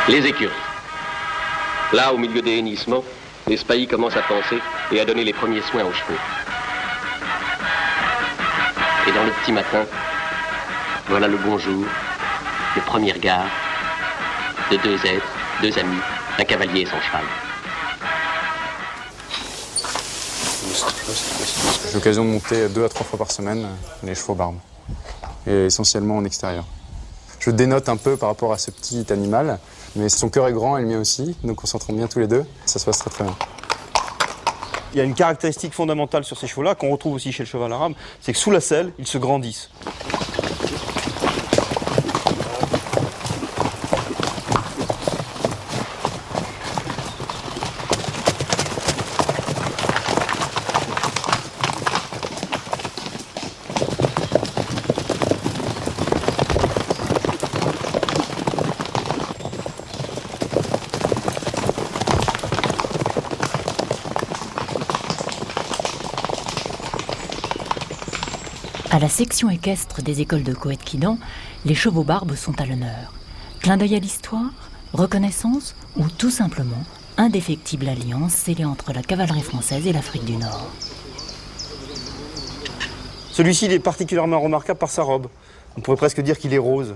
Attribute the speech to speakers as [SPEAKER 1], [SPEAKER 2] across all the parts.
[SPEAKER 1] Les écuries. Là, au milieu des hennissements, les spahis commencent à penser et à donner les premiers soins aux chevaux. Et dans le petit matin, voilà le bonjour, le premier regard de deux êtres, deux amis, un cavalier et son cheval.
[SPEAKER 2] J'ai l'occasion de monter 2 à 3 fois par semaine les chevaux barbes, et essentiellement en extérieur. Je dénote un peu par rapport à ce petit animal, mais son cœur est grand et le mien aussi, donc on s'entend bien tous les deux, ça se passe très très bien.
[SPEAKER 3] Il y a une caractéristique fondamentale sur ces chevaux-là, qu'on retrouve aussi chez le cheval arabe, c'est que sous la selle, ils se grandissent.
[SPEAKER 4] À la section équestre des écoles de Coët-Quidan, les chevaux barbes sont à l'honneur. Clin d'œil à l'histoire, reconnaissance ou tout simplement indéfectible alliance scellée entre la cavalerie française et l'Afrique du Nord.
[SPEAKER 3] Celui-ci il est particulièrement remarquable par sa robe. On pourrait presque dire qu'il est rose.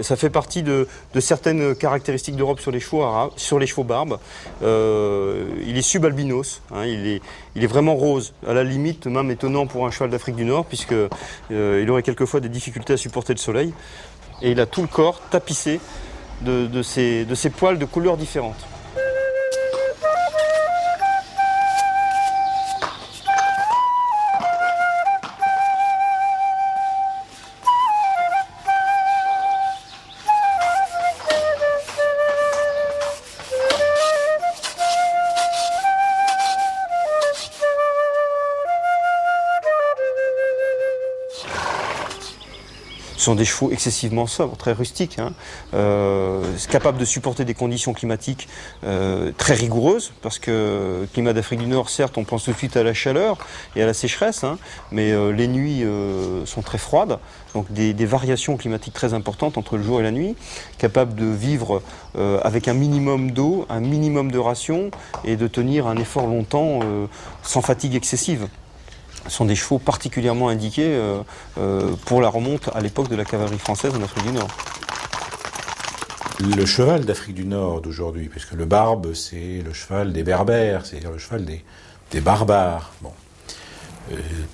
[SPEAKER 3] Ça fait partie de certaines caractéristiques de robe sur les chevaux arabes, sur les chevaux barbes. Il est subalbinos, il est vraiment rose, à la limite même étonnant pour un cheval d'Afrique du Nord, puisqu'il aurait quelquefois des difficultés à supporter le soleil. Et il a tout le corps tapissé de ces poils de couleurs différentes. Ce sont des chevaux excessivement sobres, très rustiques, capables de supporter des conditions climatiques très rigoureuses, parce que le climat d'Afrique du Nord, certes, on pense tout de suite à la chaleur et à la sécheresse, mais les nuits sont très froides, donc des variations climatiques très importantes entre le jour et la nuit, capables de vivre avec un minimum d'eau, un minimum de ration, et de tenir un effort longtemps sans fatigue excessive. Ce sont des chevaux particulièrement indiqués pour la remonte à l'époque de la cavalerie française en Afrique du Nord.
[SPEAKER 5] Le cheval d'Afrique du Nord d'aujourd'hui, puisque le barbe, c'est le cheval des berbères, c'est-à-dire le cheval des barbares. Bon.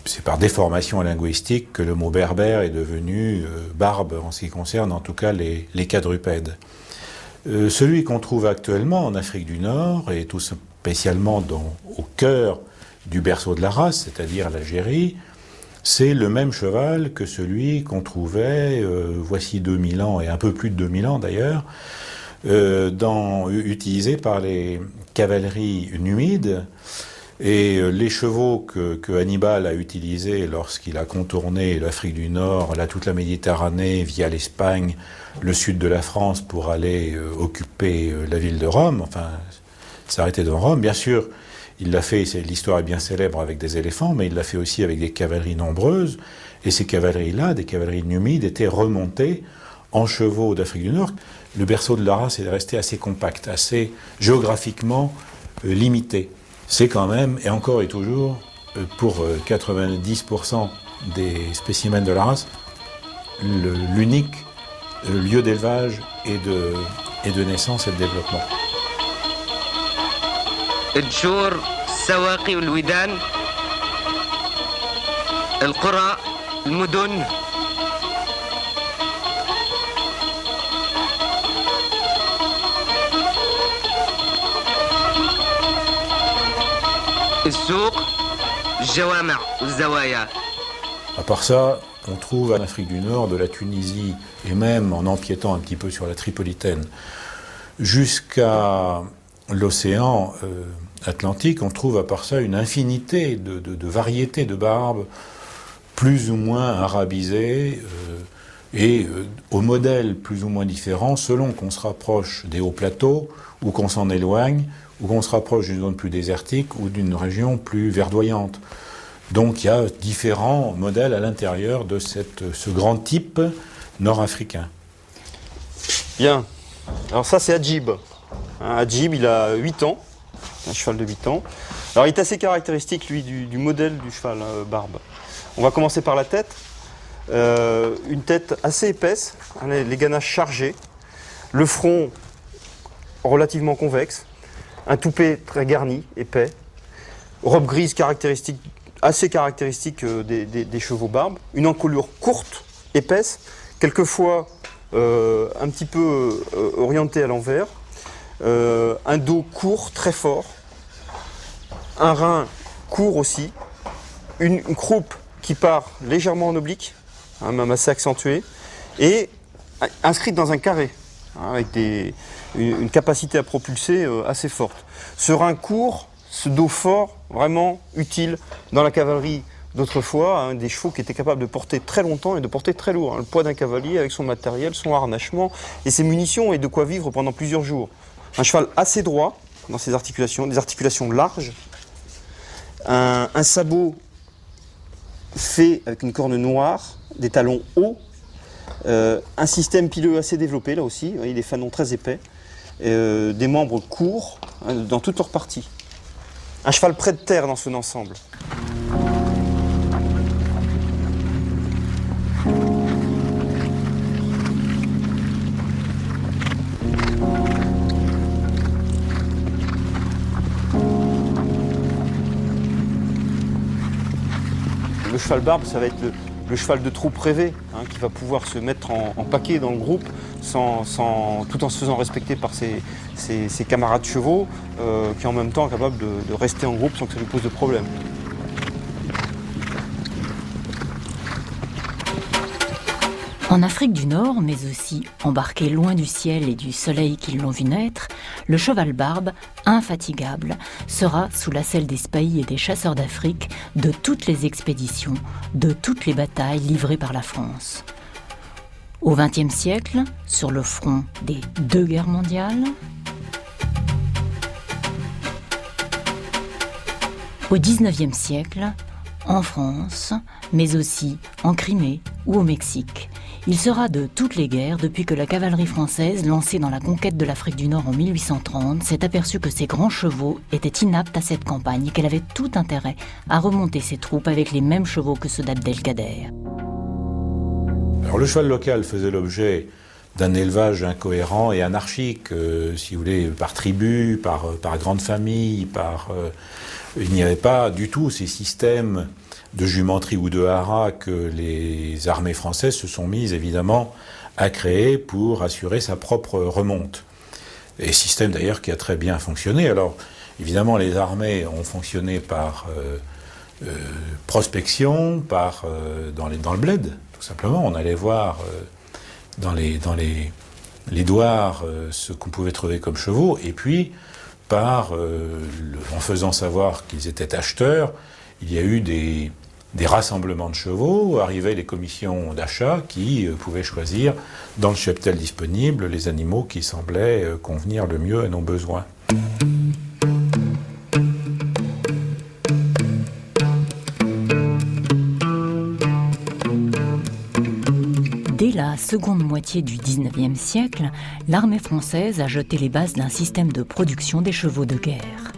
[SPEAKER 5] C'est par déformation linguistique que le mot berbère est devenu barbe en ce qui concerne en tout cas les quadrupèdes. Celui qu'on trouve actuellement en Afrique du Nord, et tout spécialement au cœur du berceau de la race, c'est-à-dire l'Algérie, c'est le même cheval que celui qu'on trouvait, voici 2000 ans, et un peu plus de 2000 ans d'ailleurs, utilisé par les cavaleries numides. Et les chevaux que Hannibal a utilisés lorsqu'il a contourné l'Afrique du Nord, toute la Méditerranée, via l'Espagne, le sud de la France, pour aller occuper la ville de Rome, enfin s'arrêter dans Rome, bien sûr. Il l'a fait, l'histoire est bien célèbre, avec des éléphants, mais il l'a fait aussi avec des cavaleries nombreuses. Et ces cavaleries-là, des cavaleries numides, étaient remontées en chevaux d'Afrique du Nord. Le berceau de la race est resté assez compact, assez géographiquement limité. C'est quand même, et encore et toujours, pour 90% des spécimens de la race, l'unique lieu d'élevage et de naissance et de développement.
[SPEAKER 6] الجور السواقي والودان القرى المدن السوق الجوامع والزوايا.
[SPEAKER 5] À part ça, on trouve en Afrique du Nord, de la Tunisie, et même en empiétant un petit peu sur la Tripolitaine, jusqu'à l'océan Atlantique, on trouve à part ça une infinité de variétés de barbes, plus ou moins arabisées, et aux modèles plus ou moins différents, selon qu'on se rapproche des hauts plateaux, ou qu'on s'en éloigne, ou qu'on se rapproche d'une zone plus désertique, ou d'une région plus verdoyante. Donc il y a différents modèles à l'intérieur de ce grand type nord-africain.
[SPEAKER 3] Bien. Alors ça c'est Adjib. Adjib, il a 8 ans, un cheval de 8 ans. Alors il est assez caractéristique lui du modèle du cheval barbe. On va commencer par la tête. Une tête assez épaisse, les ganaches chargées, le front relativement convexe, un toupet très garni, épais, robe grise assez caractéristique des chevaux barbes, une encolure courte, épaisse, quelquefois un petit peu orientée à l'envers, un dos court, très fort, un rein court aussi, une croupe qui part légèrement en oblique, même assez accentuée, et inscrite dans un carré, avec une capacité à propulser assez forte. Ce rein court, ce dos fort, vraiment utile dans la cavalerie d'autrefois, des chevaux qui étaient capables de porter très longtemps et de porter très lourd. Le poids d'un cavalier avec son matériel, son harnachement et ses munitions et de quoi vivre pendant plusieurs jours. Un cheval assez droit dans ses articulations, des articulations larges, un sabot fait avec une corne noire, des talons hauts, un système pileux assez développé là aussi, vous voyez, des fanons très épais, des membres courts dans toutes leurs parties. Un cheval près de terre dans son ensemble. Le cheval barbe, ça va être le cheval de troupe rêvé, qui va pouvoir se mettre en paquet dans le groupe tout en se faisant respecter par ses camarades chevaux, qui en même temps est capable de rester en groupe sans que ça lui pose de problème.
[SPEAKER 4] En Afrique du Nord, mais aussi embarqué loin du ciel et du soleil qui l'ont vu naître, le cheval barbe, infatigable, sera sous la selle des spahis et des chasseurs d'Afrique de toutes les expéditions, de toutes les batailles livrées par la France. Au XXe siècle, sur le front des 2 guerres mondiales, au XIXe siècle, en France, mais aussi en Crimée ou au Mexique. Il sera de toutes les guerres depuis que la cavalerie française, lancée dans la conquête de l'Afrique du Nord en 1830, s'est aperçue que ses grands chevaux étaient inaptes à cette campagne et qu'elle avait tout intérêt à remonter ses troupes avec les mêmes chevaux que ceux d'Abdelkader.
[SPEAKER 5] Alors le cheval local faisait l'objet d'un élevage incohérent et anarchique, si vous voulez, par tribu, par grande famille, il n'y avait pas du tout ces systèmes de jumenterie ou de haras que les armées françaises se sont mises évidemment à créer pour assurer sa propre remonte. Et système d'ailleurs qui a très bien fonctionné. Alors évidemment les armées ont fonctionné par prospection, dans le bled, tout simplement. On allait voir dans les douars ce qu'on pouvait trouver comme chevaux, et puis en faisant savoir qu'ils étaient acheteurs, il y a eu des rassemblements de chevaux, arrivaient les commissions d'achat qui pouvaient choisir dans le cheptel disponible les animaux qui semblaient convenir le mieux à nos besoins.
[SPEAKER 4] Dès la seconde moitié du XIXe siècle, l'armée française a jeté les bases d'un système de production des chevaux de guerre.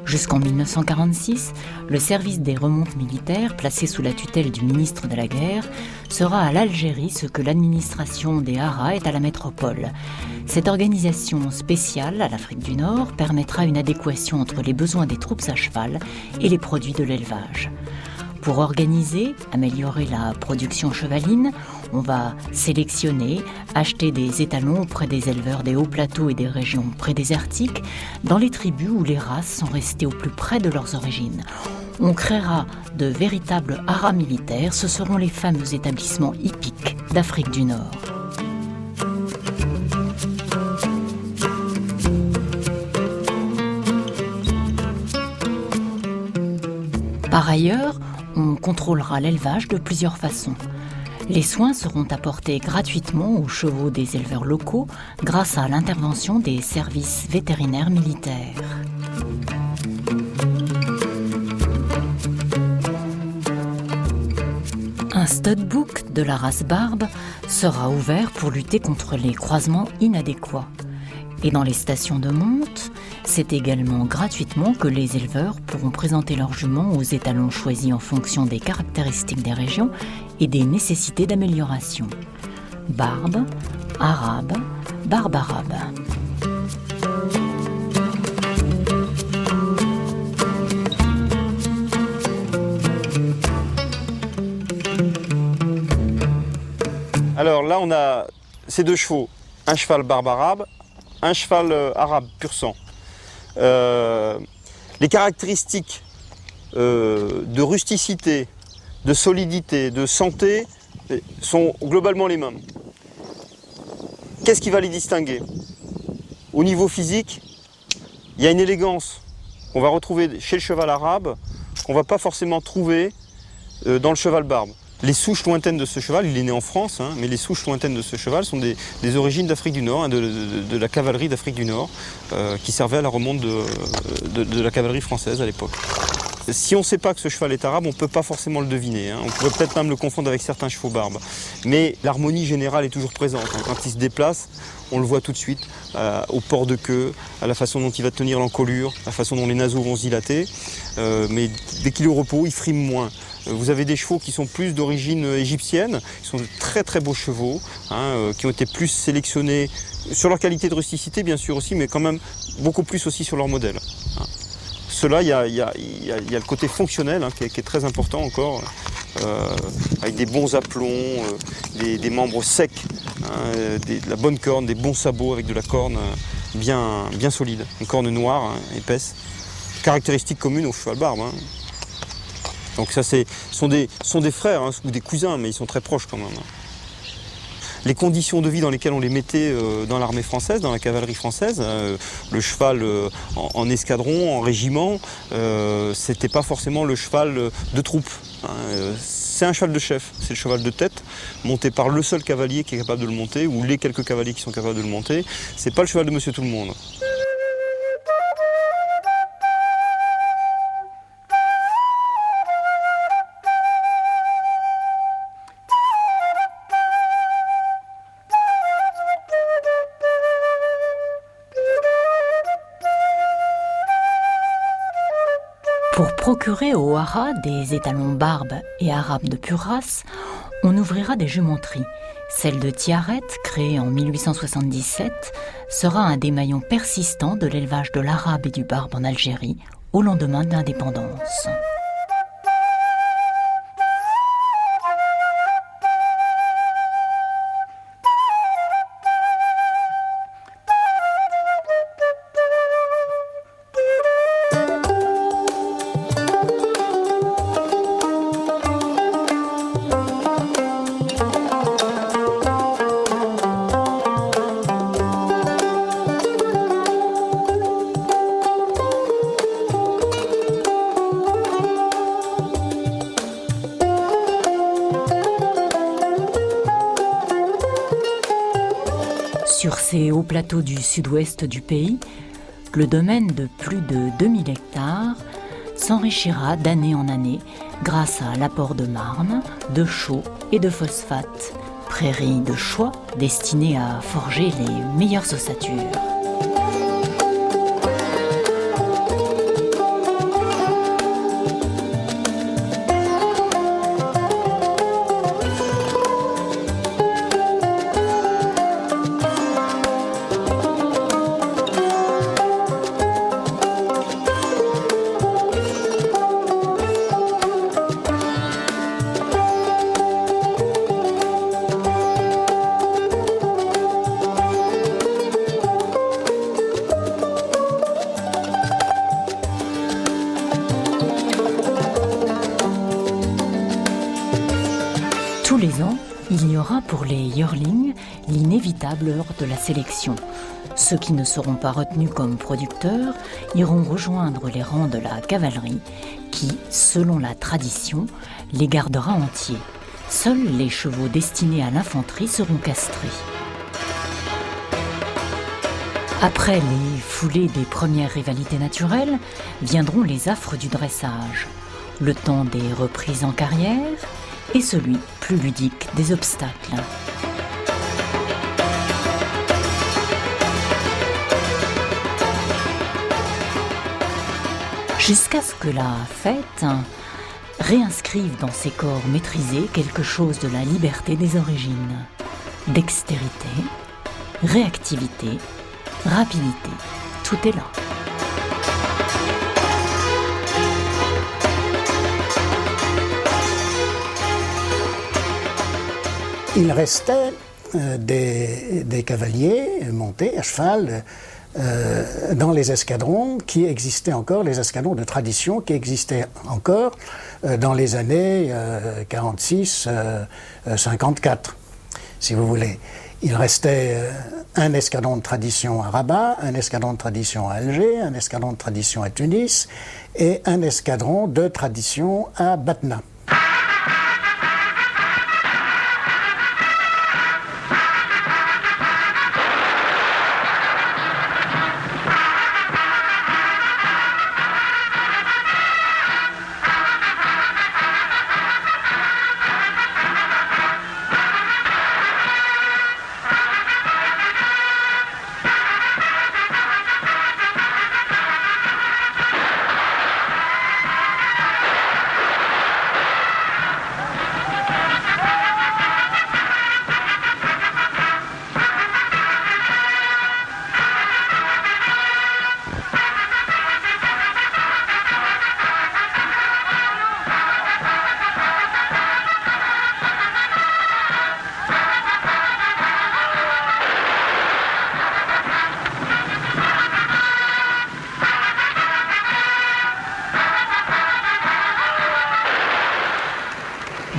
[SPEAKER 4] Jusqu'en 1946, le service des remontes militaires, placé sous la tutelle du ministre de la Guerre, sera à l'Algérie ce que l'administration des haras est à la métropole. Cette organisation spéciale à l'Afrique du Nord permettra une adéquation entre les besoins des troupes à cheval et les produits de l'élevage. Pour organiser, améliorer la production chevaline, on va sélectionner, acheter des étalons auprès des éleveurs des hauts plateaux et des régions prédésertiques, dans les tribus où les races sont restées au plus près de leurs origines. On créera de véritables haras militaires, ce seront les fameux établissements hippiques d'Afrique du Nord. Par ailleurs, on contrôlera l'élevage de plusieurs façons. Les soins seront apportés gratuitement aux chevaux des éleveurs locaux grâce à l'intervention des services vétérinaires militaires. Un studbook de la race barbe sera ouvert pour lutter contre les croisements inadéquats. Et dans les stations de monte, c'est également gratuitement que les éleveurs pourront présenter leurs juments aux étalons choisis en fonction des caractéristiques des régions et des nécessités d'amélioration. Barbe, arabe, barbe arabe.
[SPEAKER 3] Alors là, on a ces deux chevaux, un cheval barbe arabe, un cheval arabe pur sang. Les caractéristiques de rusticité, de solidité, de santé sont globalement les mêmes. Qu'est-ce qui va les distinguer? Au niveau physique, il y a une élégance qu'on va retrouver chez le cheval arabe, qu'on ne va pas forcément trouver dans le cheval barbe. Les souches lointaines de ce cheval, il est né en France, mais les souches lointaines de ce cheval sont des origines d'Afrique du Nord, de la cavalerie d'Afrique du Nord, qui servait à la remonte de la cavalerie française à l'époque. Si on ne sait pas que ce cheval est arabe, on ne peut pas forcément le deviner. On pourrait peut-être même le confondre avec certains chevaux barbes. Mais l'harmonie générale est toujours présente. Quand il se déplace, on le voit tout de suite, au port de queue, à la façon dont il va tenir l'encolure, la façon dont les naseaux vont se dilater. Mais dès qu'il est au repos, il frime moins. Vous avez des chevaux qui sont plus d'origine égyptienne, qui sont de très très beaux chevaux, qui ont été plus sélectionnés sur leur qualité de rusticité bien sûr aussi, mais quand même beaucoup plus aussi sur leur modèle. Ceux-là, il y a le côté fonctionnel qui est très important encore, avec des bons aplombs, des membres secs, de la bonne corne, des bons sabots avec de la corne bien solide, une corne noire, épaisse, caractéristique commune au cheval barbe. Donc ça, sont des frères ou des cousins, mais ils sont très proches quand même. Les conditions de vie dans lesquelles on les mettait dans l'armée française, dans la cavalerie française, le cheval en escadron, en régiment, c'était pas forcément le cheval de troupe. C'est un cheval de chef, c'est le cheval de tête, monté par le seul cavalier qui est capable de le monter, ou les quelques cavaliers qui sont capables de le monter. C'est pas le cheval de Monsieur Tout-le-Monde.
[SPEAKER 4] Pour procurer au haras des étalons barbes et arabes de pure race, on ouvrira des jumenteries. Celle de Tiaret, créée en 1877, sera un des maillons persistants de l'élevage de l'arabe et du barbe en Algérie au lendemain de l'indépendance. Sur ces hauts plateaux du sud-ouest du pays, le domaine de plus de 2000 hectares s'enrichira d'année en année grâce à l'apport de marne, de chaux et de phosphate, prairies de choix destinées à forger les meilleures ossatures. Tous les ans, il y aura pour les yearlings l'inévitable heure de la sélection. Ceux qui ne seront pas retenus comme producteurs iront rejoindre les rangs de la cavalerie qui, selon la tradition, les gardera entiers. Seuls les chevaux destinés à l'infanterie seront castrés. Après les foulées des premières rivalités naturelles, viendront les affres du dressage, le temps des reprises en carrière et celui plus ludique des obstacles. jusqu'à ce que la fête réinscrive dans ses corps maîtrisés quelque chose de la liberté des origines. Dextérité, réactivité, rapidité, tout est là.
[SPEAKER 7] Il restait des cavaliers montés à cheval dans les escadrons qui existaient encore, les escadrons de tradition qui existaient encore dans les années 46-54, si vous voulez. Il restait un escadron de tradition à Rabat, un escadron de tradition à Alger, un escadron de tradition à Tunis et un escadron de tradition à Batna.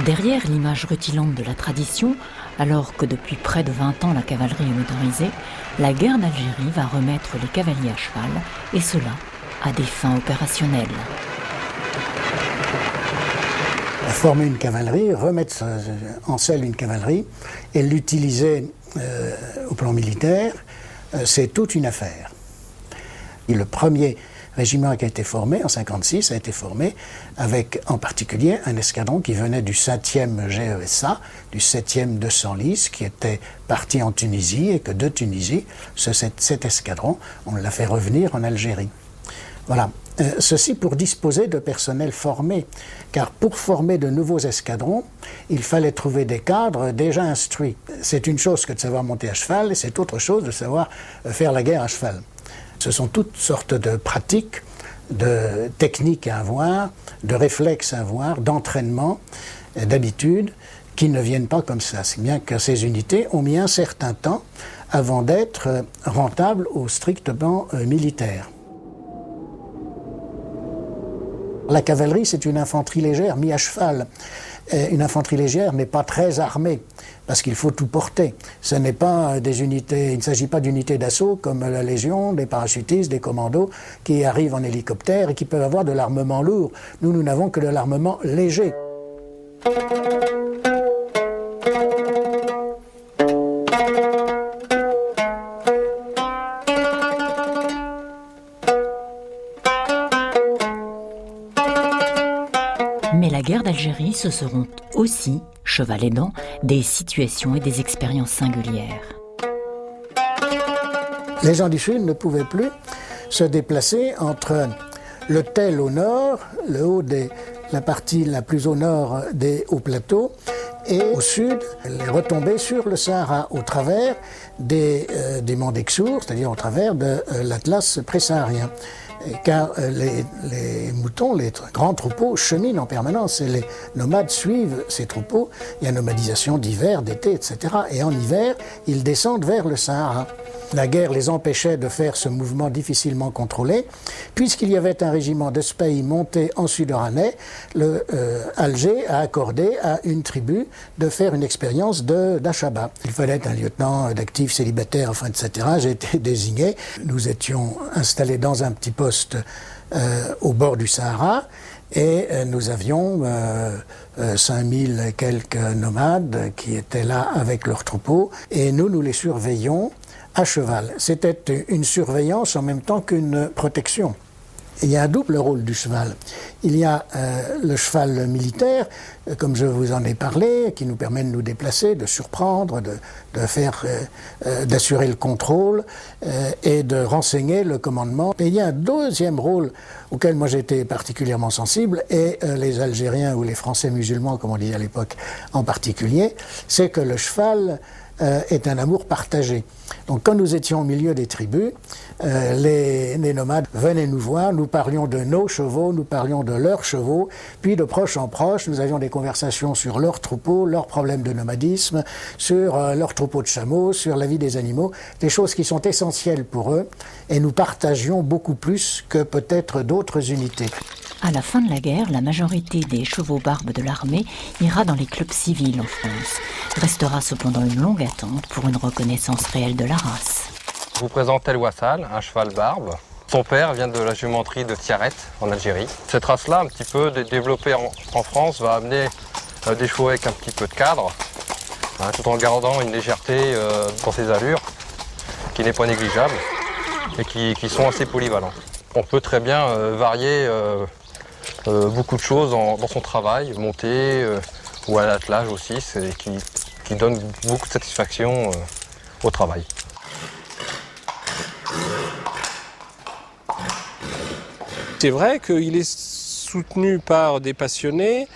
[SPEAKER 4] Derrière l'image rutilante de la tradition, alors que depuis près de 20 ans la cavalerie est motorisée, la guerre d'Algérie va remettre les cavaliers à cheval, et cela à des fins opérationnelles.
[SPEAKER 7] Former une cavalerie, remettre en selle une cavalerie et l'utiliser au plan militaire, c'est toute une affaire. Et le premier régiment qui a été formé en 1956 a été formé avec en particulier un escadron qui venait du 5e GESA, du 7e de Senlis, qui était parti en Tunisie et que de Tunisie, cet escadron, on l'a fait revenir en Algérie. Voilà. Ceci pour disposer de personnel formé, car pour former de nouveaux escadrons, il fallait trouver des cadres déjà instruits. C'est une chose que de savoir monter à cheval, et c'est autre chose de savoir faire la guerre à cheval. Ce sont toutes sortes de pratiques, de techniques à avoir, de réflexes à avoir, d'entraînement, d'habitudes, qui ne viennent pas comme ça. C'est bien que ces unités ont mis un certain temps avant d'être rentables au strict plan militaire. La cavalerie, c'est une infanterie légère mise à cheval. Une infanterie légère n'est pas très armée, parce qu'il faut tout porter. Ce n'est pas des unités, il ne s'agit pas d'unités d'assaut comme la Légion, des parachutistes, des commandos, qui arrivent en hélicoptère et qui peuvent avoir de l'armement lourd. Nous n'avons que de l'armement léger.
[SPEAKER 4] Mais la guerre d'Algérie, ce seront aussi, cheval aidant, des situations et des expériences singulières.
[SPEAKER 7] Les gens du Sud ne pouvaient plus se déplacer entre le Tel au nord, le haut la partie la plus au nord des hauts plateaux, et au sud, les retombées sur le Sahara, au travers des monts d'Exour, c'est-à-dire au travers de l'Atlas pré-saharien. Car les moutons, les grands troupeaux cheminent en permanence et les nomades suivent ces troupeaux. Il y a nomadisation d'hiver, d'été, etc. Et en hiver, ils descendent vers le Sahara. La guerre les empêchait de faire ce mouvement difficilement contrôlé. Puisqu'il y avait un régiment de Spey monté en Sud-Oranais, Alger a accordé à une tribu de faire une expérience d'Achaba. Il fallait être un lieutenant d'actif célibataire, enfin, etc. J'ai été désigné. Nous étions installés dans un petit poste au bord du Sahara et nous avions 5000 et quelques nomades qui étaient là avec leurs troupeaux et nous les surveillions à cheval. C'était une surveillance en même temps qu'une protection. il y a un double rôle du cheval. Il y a le cheval militaire, comme je vous en ai parlé, qui nous permet de nous déplacer, de surprendre, d'assurer le contrôle et de renseigner le commandement. Et il y a un deuxième rôle auquel moi j'étais particulièrement sensible, et les Algériens ou les Français musulmans, comme on disait à l'époque en particulier, c'est que le cheval est un amour partagé. Donc quand nous étions au milieu des tribus, les nomades venaient nous voir, nous parlions de nos chevaux, nous parlions de leurs chevaux, puis de proche en proche, nous avions des conversations sur leurs troupeaux, leurs problèmes de nomadisme, sur leurs troupeaux de chameaux, sur la vie des animaux, des choses qui sont essentielles pour eux, et nous partagions beaucoup plus que peut-être d'autres unités.
[SPEAKER 4] À la fin de la guerre, la majorité des chevaux barbes de l'armée ira dans les clubs civils en France. Restera cependant une longue attente pour une reconnaissance réelle de la race.
[SPEAKER 8] Je vous présente El Wassal, un cheval barbe. Son père vient de la jumenterie de Tiaret, en Algérie. Cette race-là, un petit peu développée en France, va amener des chevaux avec un petit peu de cadre, tout en gardant une légèreté dans ses allures, qui n'est pas négligeable, et qui sont assez polyvalents. On peut très bien varier beaucoup de choses dans son travail, monter ou à l'attelage aussi, qui donne beaucoup de satisfaction au travail.
[SPEAKER 9] C'est vrai qu'il est soutenu par des passionnés,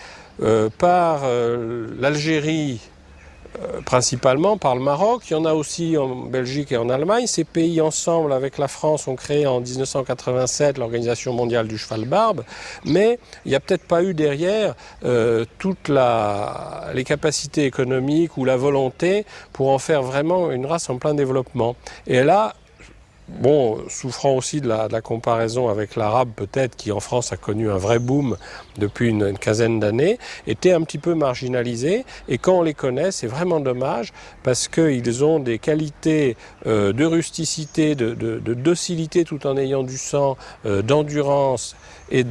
[SPEAKER 9] par l'Algérie principalement, par le Maroc. Il y en a aussi en Belgique et en Allemagne. Ces pays ensemble avec la France ont créé en 1987 l'Organisation mondiale du cheval barbe, mais il n'y a peut-être pas eu derrière toutes les capacités économiques ou la volonté pour en faire vraiment une race en plein développement. Et là, souffrant aussi de la comparaison avec l'arabe peut-être, qui en France a connu un vrai boom depuis une quinzaine d'années, était un petit peu marginalisé. Et quand on les connaît, c'est vraiment dommage, parce qu'ils ont des qualités de rusticité, de docilité tout en ayant du sang, d'endurance et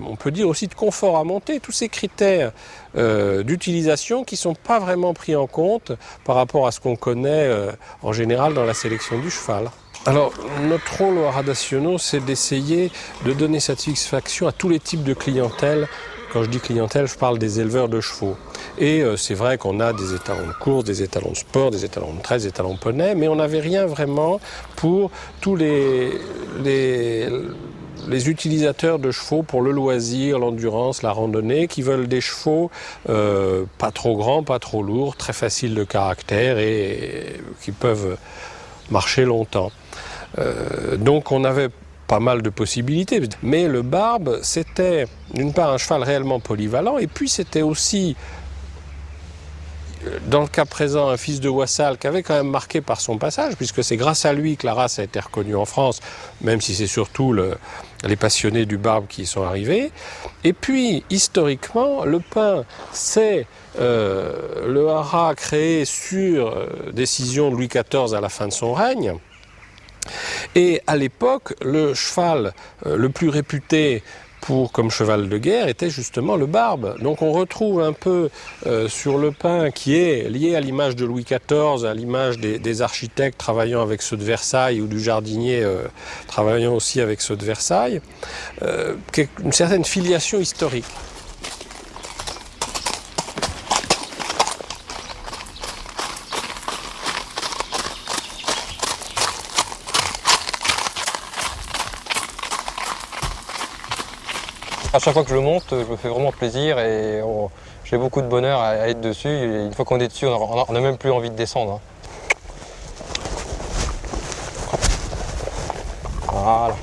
[SPEAKER 9] on peut dire aussi de confort à monter. Tous ces critères d'utilisation qui ne sont pas vraiment pris en compte par rapport à ce qu'on connaît en général dans la sélection du cheval. Alors, notre rôle au Haras nationaux, c'est d'essayer de donner satisfaction à tous les types de clientèle. Quand je dis clientèle, je parle des éleveurs de chevaux. Et c'est vrai qu'on a des étalons de course, des étalons de sport, des étalons de trait, des étalons de poney, mais on n'avait rien vraiment pour tous les utilisateurs de chevaux pour le loisir, l'endurance, la randonnée, qui veulent des chevaux pas trop grands, pas trop lourds, très faciles de caractère et qui peuvent marcher longtemps. Donc on avait pas mal de possibilités, mais le barbe, c'était d'une part un cheval réellement polyvalent, et puis c'était aussi, dans le cas présent, un fils de Wassal qui avait quand même marqué par son passage, puisque c'est grâce à lui que la race a été reconnue en France, même si c'est surtout les passionnés du barbe qui y sont arrivés. Et puis, historiquement, le pin, c'est le haras créé sur décision de Louis XIV à la fin de son règne. Et à l'époque, le cheval le plus réputé comme cheval de guerre était justement le barbe. Donc on retrouve un peu sur le pin, qui est lié à l'image de Louis XIV, à l'image des architectes travaillant avec ceux de Versailles, ou du jardinier travaillant aussi avec ceux de Versailles, une certaine filiation historique.
[SPEAKER 8] À chaque fois que je le monte, je me fais vraiment plaisir et j'ai beaucoup de bonheur à être dessus. Et une fois qu'on est dessus, on n'a même plus envie de descendre. Voilà.